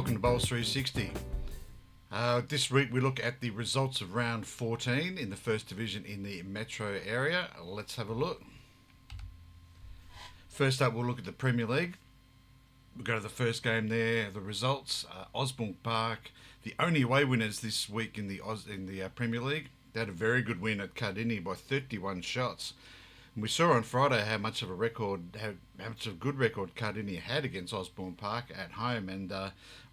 welcome to Bowls 360. This week we look at the results of round 14 in the First Division in the Metro area. Let's have a look. First up, we'll look at the Premier League. We'll go to the first game there. The results: Osborne Park, the only away winners this week in the Premier League. They had a very good win at Cardinia by 31 shots. And we saw on Friday how much of a good record Cardinia had against Osborne Park at home, and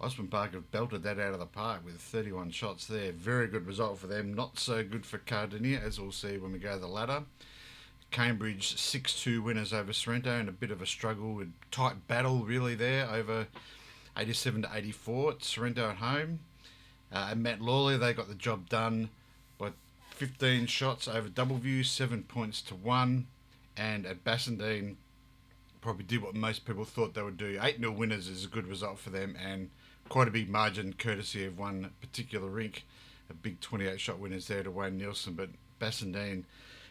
Osborne Park have belted that out of the park with 31 shots there. Very good result for them. Not so good for Cardinia, as we'll see when we go to the ladder. Cambridge 6-2 winners over Sorrento, and a bit of a struggle, a tight battle really there over 87-84 at Sorrento at home. And Matt Lawley, they got the job done by 15 shots over Doubleview, 7 points to 1. And at Bassendean, probably did what most people thought they would do. 8-0 winners is a good result for them, and quite a big margin courtesy of one particular rink. A big 28-shot winners there to Wayne Nielsen, but Bassendean,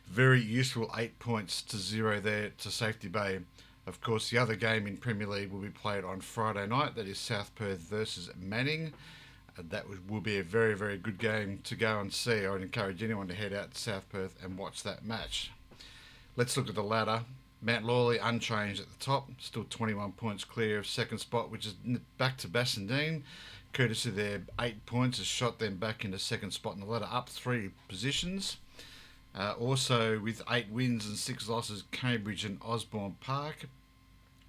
very useful 8 points to 0 there to Safety Bay. Of course, the other game in Premier League will be played on Friday night. That is South Perth versus Manning. That will be a very, very good game to go and see. I would encourage anyone to head out to South Perth and watch that match. Let's look at the ladder. Mount Lawley unchanged at the top, still 21 points clear of second spot, which is back to Bassendean. Courtesy of their 8 points has shot them back into second spot in the ladder, up 3 positions. Also with 8 wins and 6 losses, Cambridge and Osborne Park.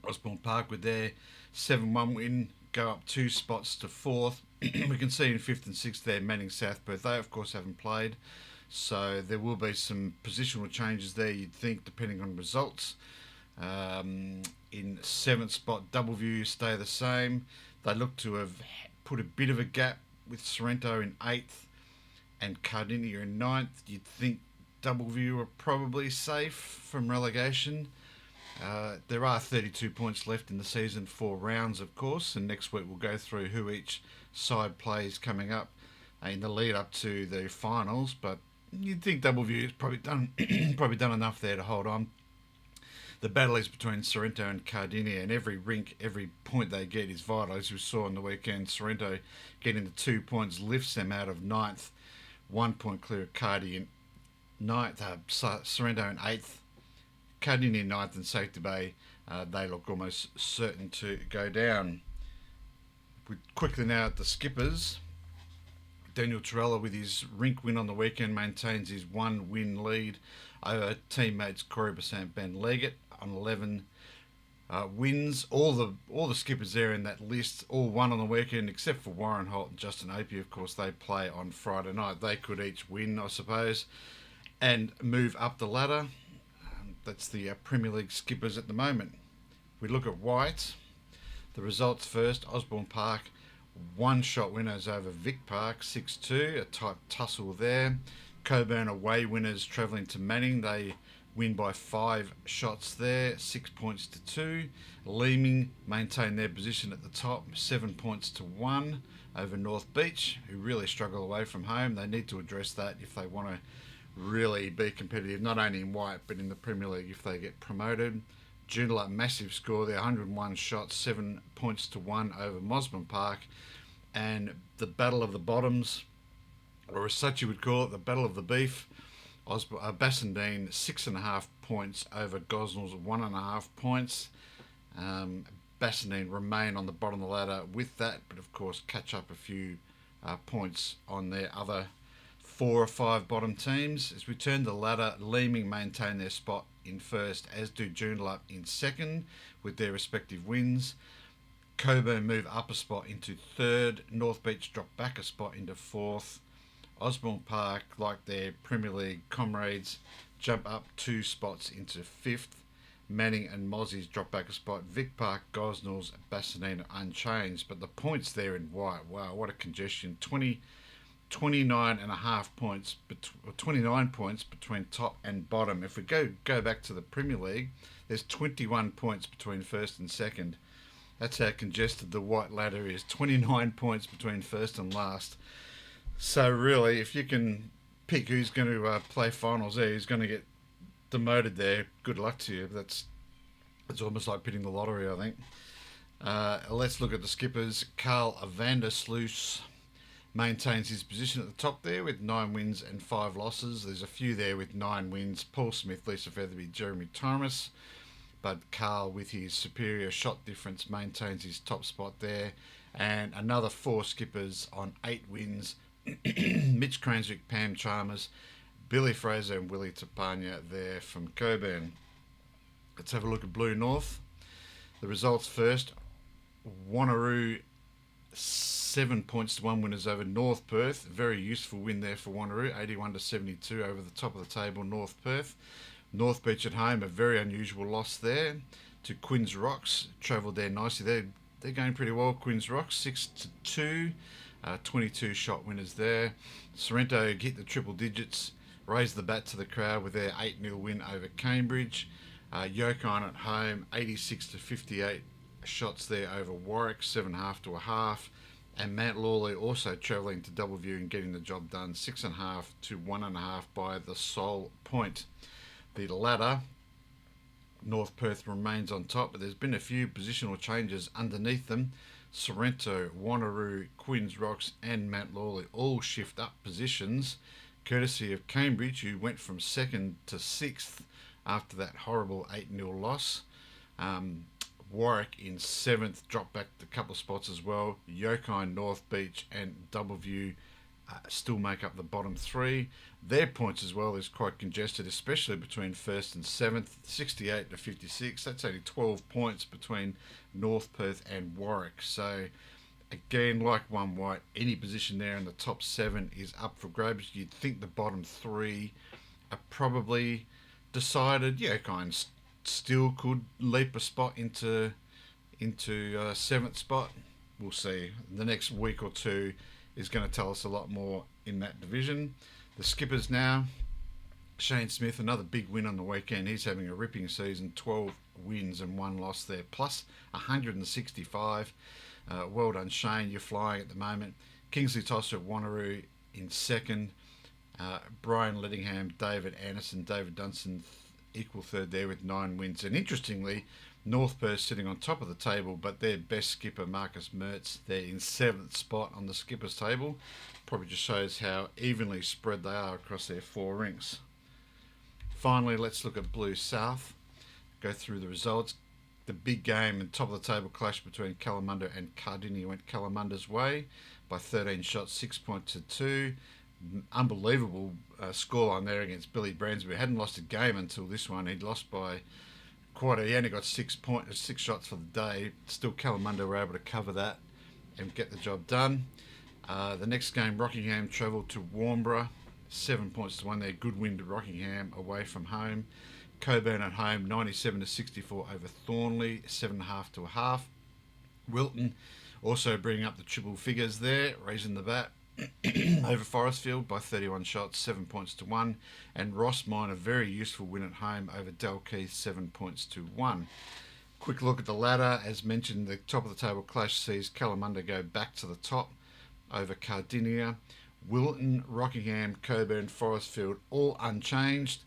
Osborne Park with their 7-1 win go up 2 spots to 4th. We can see in 5th and 6th there, Manning South Perth. They of course haven't played, so there will be some positional changes there, you'd think, depending on results. In 7th spot, Doubleview stay the same. They look to have put a bit of a gap with Sorrento in 8th and Cardinia in 9th. You'd think Doubleview are probably safe from relegation. There are 32 points left in the season, 4 rounds of course, and next week we'll go through who each side plays coming up in the lead up to the finals, but you'd think Doubleview's probably done enough there to hold on. The battle is between Sorrento and Cardinia, and every point they get is vital. As we saw on the weekend, Sorrento getting the 2 points lifts them out of 9th, 1 point clear of Cardi in 9th, Sorrento in 8th, Cardinia in 9th, and Safety Bay, they look almost certain to go down. We quickly now at the skippers. Daniel Torella, with his rink win on the weekend, maintains his 1-win lead over teammates Corey Besant, Ben Leggett on 11 wins. All the skippers there in that list all won on the weekend, except for Warren Holt and Justin Opie. Of course, they play on Friday night. They could each win, I suppose, and move up the ladder. That's the Premier League skippers at the moment. We look at White. The results first: Osborne Park 1-shot winners over Vic Park 6-2, a tight tussle there. Coburn away winners travelling to Manning. They win by 5 shots there, 6 points to 2. Leeming maintain their position at the top, 7 points to 1 over North Beach, who really struggle away from home. They need to address that if they want to really be competitive, not only in White but in the Premier League if they get promoted. Joondalup, massive score there, 101 shots, 7 points to 1 over Mosman Park. And the battle of the bottoms, or as such you would call it, the battle of the beef. Bassendean 6.5 points over Gosnells 1.5 points. Bassendean remain on the bottom of the ladder with that, but of course catch up a few points on their other 4 or 5 bottom teams. As we turn the ladder, Leeming maintain their spot in first, as do Joondalup in second with their respective wins. Coburn move up a spot into third. North Beach drop back a spot into fourth. Osborne Park, like their Premier League comrades, jump up 2 spots into fifth. Manning and Mozzies drop back a spot. Vic Park, Gosnells, Bassendean unchanged, but the points there in White, wow, what a congestion. 29.5 points, 29 points between top and bottom. If we go back to the Premier League, there's 21 points between first and second. That's how congested the White ladder is. 29 points between first and last. So really, if you can pick who's going to play finals there, who's going to get demoted there, good luck to you. It's almost like pitting the lottery, I think. Let's look at the skippers. Carl Vandersloot maintains his position at the top there with 9 wins and 5 losses. There's a few there with 9 wins. Paul Smith, Lisa Featherby, Jeremy Thomas. But Carl, with his superior shot difference, maintains his top spot there. And another 4 skippers on 8 wins. Mitch Cranswick, Pam Chalmers, Billy Fraser and Willie Tapania there from Coburn. Let's have a look at Blue North. The results first. Wanneroo 7 points to 1 winners over North Perth. Very useful win there for Wanneroo, 81 to 72 over the top of the table, North Perth. North Beach at home, a very unusual loss there to Quinns Rocks. Travelled there nicely. They're going pretty well. Quinns Rocks 6 to 2, 22 shot winners there. Sorrento hit the triple digits, raised the bat to the crowd with their 8-0 win over Cambridge. Yokine at home, 86 to 58 shots there over Warwick, 7.5 to 1/2. And Mount Lawley also travelling to Doubleview and getting the job done, 6.5 to 1.5 by the sole point. The ladder, North Perth remains on top, but there's been a few positional changes underneath them. Sorrento, Wanneroo, Quinns Rocks and Mount Lawley all shift up positions, courtesy of Cambridge, who went from 2nd to 6th after that horrible 8-0 loss. Warwick in 7th, dropped back a couple of spots as well. Yokine, North Beach and Doubleview still make up the bottom 3. Their points as well is quite congested, especially between 1st and 7th, 68 to 56. That's only 12 points between North Perth and Warwick. So again, like One White, any position there in the top 7 is up for grabs. You'd think the bottom 3 are probably decided. Yokine still could leap a spot into 7th spot. We'll see. The next week or two is going to tell us a lot more in that division. The skippers now, Shane Smith, another big win on the weekend. He's having a ripping season, 12 wins and 1 loss there, plus 165. Well done, Shane. You're flying at the moment. Kingsley Tosser at Wanneroo in 2nd. Brian Lettingham, David Anderson, David Dunstan equal 3rd there with 9 wins. And interestingly, North Perth sitting on top of the table, but their best skipper, Marcus Mertz, they're in 7th spot on the skippers table. Probably just shows how evenly spread they are across their 4 rinks. Finally, let's look at Blue South. Go through the results. The big game and top of the table clash between Kalamunda and Cardinia went Kalamunda's way by 13 shots, 6 points to 2. Unbelievable scoreline there against Billy Bransby. Hadn't lost a game until this one. He'd lost by he only got 6 shots for the day. Still, Kalamunda were able to cover that and get the job done. The next game, Rockingham travelled to Warnborough, 7 points to 1 there. Good win to Rockingham away from home. Coburn at home, 97 to 64 over Thornley, 7.5 to 1/2. Wilton also bringing up the triple figures there, raising the bat over Forestfield by 31 shots, 7 points to 1. And Rossmine, a very useful win at home over Dalkeith, 7 points to 1. Quick look at the ladder. As mentioned, the top of the table clash sees Kalamunda go back to the top over Cardinia. Wilton, Rockingham, Coburn, Forestfield, all unchanged.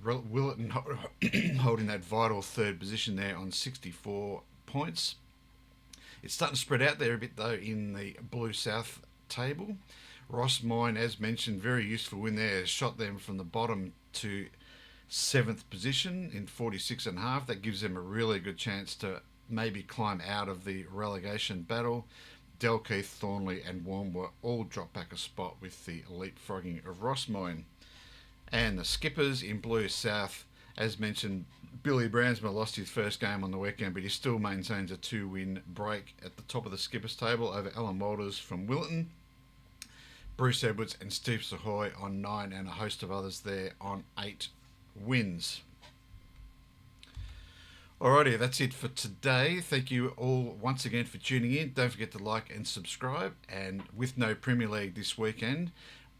Wilton holding that vital 3rd position there on 64 points. It's starting to spread out there a bit though in the Blue South table. Rossmine, as mentioned, very useful win there. Shot them from the bottom to 7th position in 46.5. That gives them a really good chance to maybe climb out of the relegation battle. Dalkeith, Thornley and Warnborough all drop back a spot with the leapfrogging of Rossmine. And the skippers in Blue South, as mentioned, Billy Bransma lost his first game on the weekend, but he still maintains a 2-win break at the top of the skippers table over Alan Walters from Wilton. Bruce Edwards and Steve Sahoy on 9 and a host of others there on 8 wins. Alrighty, that's it for today. Thank you all once again for tuning in. Don't forget to like and subscribe. And with no Premier League this weekend,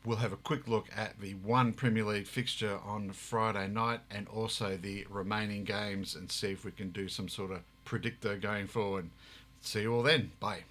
we'll have a quick look at the one Premier League fixture on Friday night and also the remaining games and see if we can do some sort of predictor going forward. See you all then. Bye.